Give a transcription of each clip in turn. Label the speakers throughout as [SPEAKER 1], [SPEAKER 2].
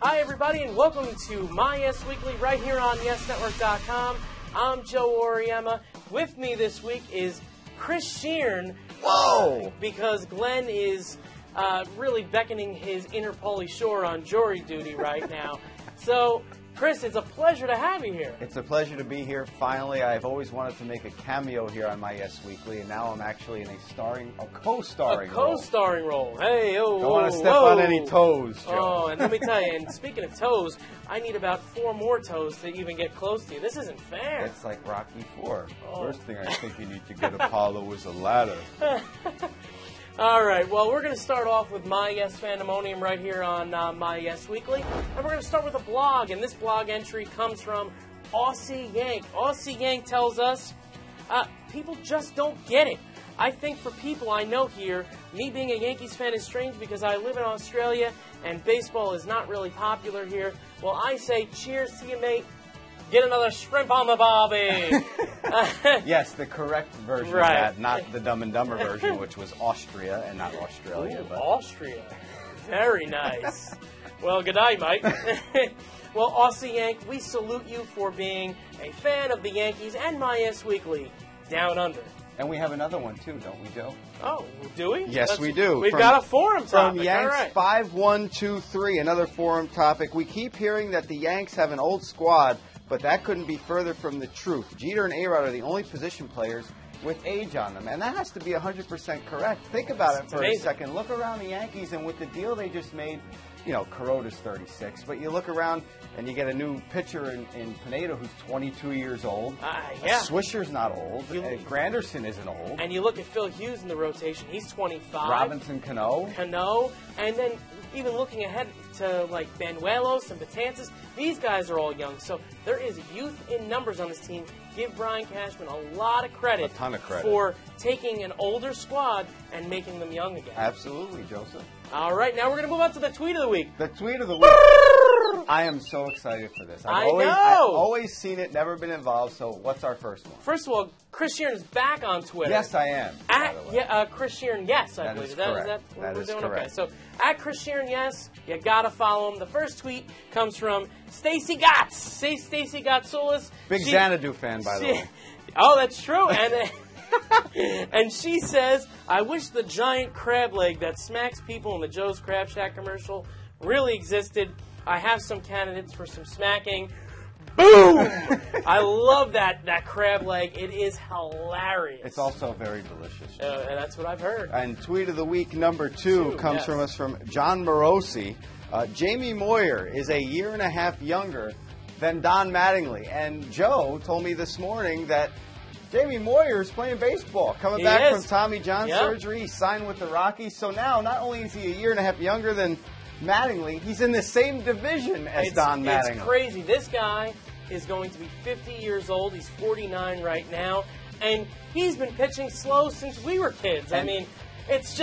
[SPEAKER 1] Hi, everybody, and welcome to MyYES Weekly right here on YesNetwork.com. I'm Joe Oriema. With me this week is Chris Sheeran.
[SPEAKER 2] Whoa!
[SPEAKER 1] Because Glenn is really beckoning his inner Pauly Shore on jury duty right now. So, Chris, it's a pleasure to have you here.
[SPEAKER 2] It's a pleasure to be here. Finally, I've always wanted to make a cameo here on MyYES Weekly, and now I'm actually in a co-starring
[SPEAKER 1] role. Hey, oh,
[SPEAKER 2] don't want to step on any toes, Joe.
[SPEAKER 1] Oh, and let me tell you, and speaking of toes, I need about 4 more toes to even get close to you. This isn't fair.
[SPEAKER 2] It's like Rocky IV. First thing I think you need to get Apollo is a ladder.
[SPEAKER 1] All right, well, we're going to start off with MyYES Fandemonium right here on MyYES Weekly. And we're going to start with a blog, and this blog entry comes from Aussie Yank. Aussie Yank tells us, people just don't get it. I think for people I know here, me being a Yankees fan is strange because I live in Australia and baseball is not really popular here. Well, I say cheers to you, mate. Get another shrimp on the barbie.
[SPEAKER 2] Yes, the correct version of that, not the Dumb and Dumber version, which was Austria and not Australia.
[SPEAKER 1] Ooh, Austria. Very nice. Well, good night, mate. Well, Aussie Yank, we salute you for being a fan of the Yankees and MyYES Weekly, Down Under.
[SPEAKER 2] And we have another one, too, don't we, Joe?
[SPEAKER 1] Oh, do we?
[SPEAKER 2] Yes, we do.
[SPEAKER 1] We've got a forum topic.
[SPEAKER 2] From Yanks
[SPEAKER 1] all right.
[SPEAKER 2] 5123, another forum topic. We keep hearing that the Yanks have an old squad, but that couldn't be further from the truth. Jeter and A-Rod are the only position players with age on them, and that has to be 100% correct. Think about it for a second. Look around the Yankees, and with the deal they just made, you know, Kuroda's 36, but you look around and you get a new pitcher in Pineda who's 22 years old.
[SPEAKER 1] Yeah.
[SPEAKER 2] Swisher's not old. Granderson isn't old.
[SPEAKER 1] And you look at Phil Hughes in the rotation, he's 25.
[SPEAKER 2] Robinson Cano.
[SPEAKER 1] And then even looking ahead to like Banuelos and Betances, these guys are all young. So there is youth in numbers on this team. Give Brian Cashman a lot of credit.
[SPEAKER 2] A ton of credit.
[SPEAKER 1] For taking an older squad and making them young again.
[SPEAKER 2] Absolutely, Joseph.
[SPEAKER 1] All right, now we're going to move on to the tweet of the week.
[SPEAKER 2] The tweet of the week. I am so excited for this. I've always seen it, never been involved, so what's our first one?
[SPEAKER 1] First of all, Chris Sheeran is back on Twitter.
[SPEAKER 2] Yes, I am.
[SPEAKER 1] Chris Sheeran, yes, I believe.
[SPEAKER 2] Is correct.
[SPEAKER 1] That what we're doing?
[SPEAKER 2] Correct.
[SPEAKER 1] Okay, so at Chris Sheeran, yes, you got to follow him. The first tweet comes from Stacey Gotts. Stacey Gottsulis.
[SPEAKER 2] Big Xanadu fan, by the way.
[SPEAKER 1] Oh, that's true. And and she says, I wish the giant crab leg that smacks people in the Joe's Crab Shack commercial really existed. I have some candidates for some smacking. Boom! I love that crab leg. It is hilarious.
[SPEAKER 2] It's also very delicious.
[SPEAKER 1] That's what I've heard.
[SPEAKER 2] And tweet of the week number 2 comes from us from John Morosi. Jamie Moyer is a year and a half younger than Don Mattingly. And Joe told me this morning that Jamie Moyer is playing baseball, coming back from Tommy John surgery. He signed with the Rockies. So now, not only is he a year and a half younger than Mattingly, he's in the same division as Don Mattingly.
[SPEAKER 1] It's crazy. This guy is going to be 50 years old. He's 49 right now. And he's been pitching slow since we were kids. I mean, it's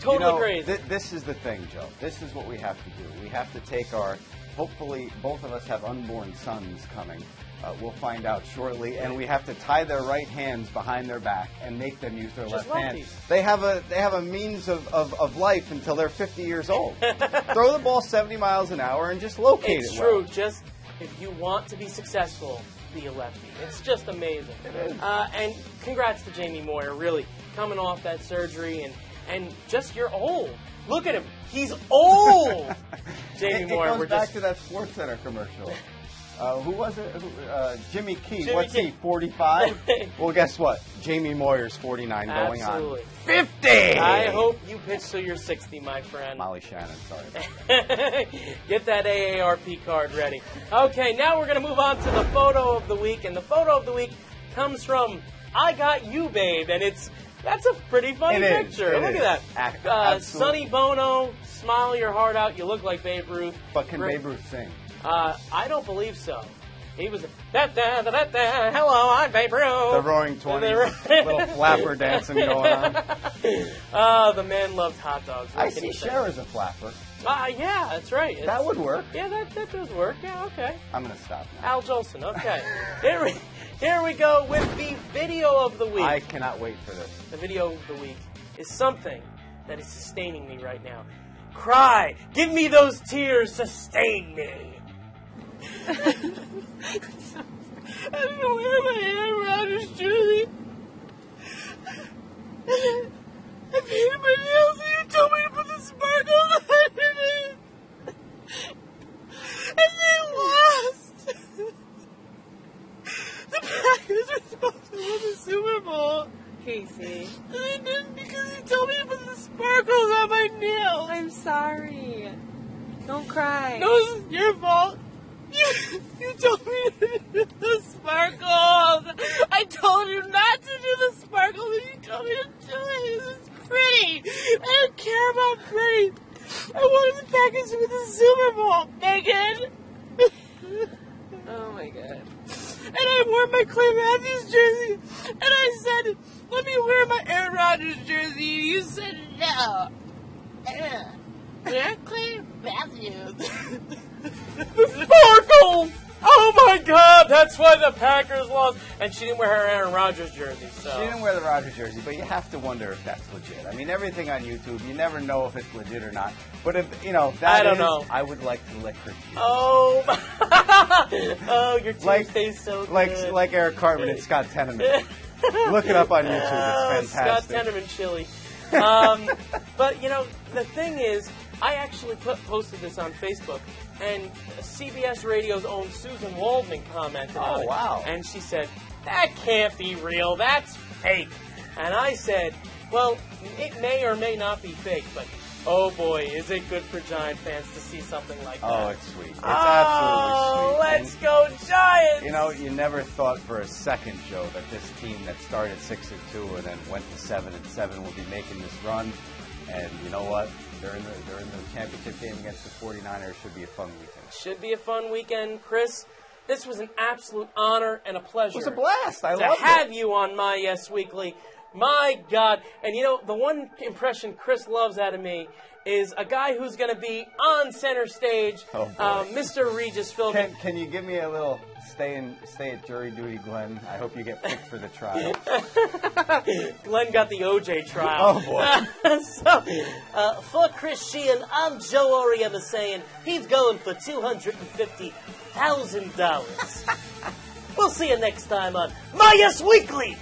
[SPEAKER 1] totally crazy.
[SPEAKER 2] This is the thing, Joe. This is what we have to do. We have to take our, hopefully both of us have unborn sons coming. We'll find out shortly, and we have to tie their right hands behind their back and make them use their left hand. They have a means of life until they're 50 years old. Throw the ball 70 miles an hour and just locate it.
[SPEAKER 1] It's true. Just if you want to be successful, be a lefty. It's just amazing.
[SPEAKER 2] It is.
[SPEAKER 1] And congrats to Jamie Moyer, really coming off that surgery, and just you're old. Look at him. He's old. Jamie Moyer.
[SPEAKER 2] It goes back to that SportsCenter commercial. Who was it? Jimmy Key. What's he, 45? Well, guess what? Jamie Moyer's 49 going on 50!
[SPEAKER 1] I hope you pitch till you're 60, my friend.
[SPEAKER 2] Molly Shannon, sorry.
[SPEAKER 1] Get that AARP card ready. Okay, now we're going to move on to the photo of the week. And the photo of the week comes from I Got You, Babe. And that's a pretty funny picture. Look at that. Sonny Bono, smile your heart out. You look like Babe Ruth.
[SPEAKER 2] But can Babe Ruth sing?
[SPEAKER 1] I don't believe so. He was hello, I'm Babe Ruth.
[SPEAKER 2] The Roaring 20s, little flapper dancing going on.
[SPEAKER 1] The man loved hot dogs.
[SPEAKER 2] I see Cher as a flapper.
[SPEAKER 1] Yeah, that's right.
[SPEAKER 2] That would work.
[SPEAKER 1] Yeah, that does work. Yeah, okay.
[SPEAKER 2] I'm going to stop now.
[SPEAKER 1] Al Jolson, okay. Here we go with the video of the week.
[SPEAKER 2] I cannot wait for this.
[SPEAKER 1] The video of the week is something that is sustaining me right now. Cry. Give me those tears. Sustain me. I don't know where my Aaron Rodgers jersey. I painted my nails and you told me to put the sparkles underneath. And they lost. The Packers were supposed to win the Super Bowl.
[SPEAKER 3] Casey.
[SPEAKER 1] And they didn't because you told me to put the sparkles on my nails.
[SPEAKER 3] I'm sorry. Don't cry.
[SPEAKER 1] No, it's your fault. You told me to do the sparkles. I told you not to do the sparkles, and you told me to do it. It's pretty. I don't care about pretty. I wanted the Packers to win the Super Bowl, Megan.
[SPEAKER 3] Oh my god.
[SPEAKER 1] And I wore my Clay Matthews jersey, and I said, let me wear my Aaron Rodgers jersey. You said no. Wear Clay Matthews. The sparkles! Oh my god, that's why the Packers lost. And she didn't wear her Aaron Rodgers jersey, so.
[SPEAKER 2] She didn't wear the Rodgers jersey, but you have to wonder if that's legit. I mean, everything on YouTube, you never know if it's legit or not. But if,
[SPEAKER 1] I don't know.
[SPEAKER 2] I would like to lick her teeth.
[SPEAKER 1] Oh, oh, your teeth taste so good.
[SPEAKER 2] Like Eric Cartman and Scott Tenorman. Look it up on YouTube. It's fantastic.
[SPEAKER 1] Scott Tenorman chili. But, the thing is, I actually posted this on Facebook, and CBS Radio's own Susan Waldman commented on it.
[SPEAKER 2] Oh, wow.
[SPEAKER 1] And she said, that can't be real, that's fake. And I said, well, it may or may not be fake, but oh boy, is it good for Giant fans to see something like that.
[SPEAKER 2] Oh, it's sweet. It's absolutely sweet.
[SPEAKER 1] Let's go Giants!
[SPEAKER 2] You never thought for a second, Joe, that this team that started 6-2 and then went to 7-7 would be making this run. And you know what? They're in the championship game against the 49ers. Should be a fun weekend.
[SPEAKER 1] Should be a fun weekend, Chris. This was an absolute honor and a pleasure.
[SPEAKER 2] It was a blast. I loved it.
[SPEAKER 1] To have you on MyYES Weekly. My God. And the one impression Chris loves out of me is a guy who's going to be on center stage, Mr. Regis Philbin.
[SPEAKER 2] Can you give me a little stay at jury duty, Glenn? I hope you get picked for the trial.
[SPEAKER 1] Glenn got the OJ trial.
[SPEAKER 2] Oh, boy.
[SPEAKER 1] For Chris Sheehan, I'm Joe Oriema saying he's going for $250,000. We'll see you next time on MyYES Weekly.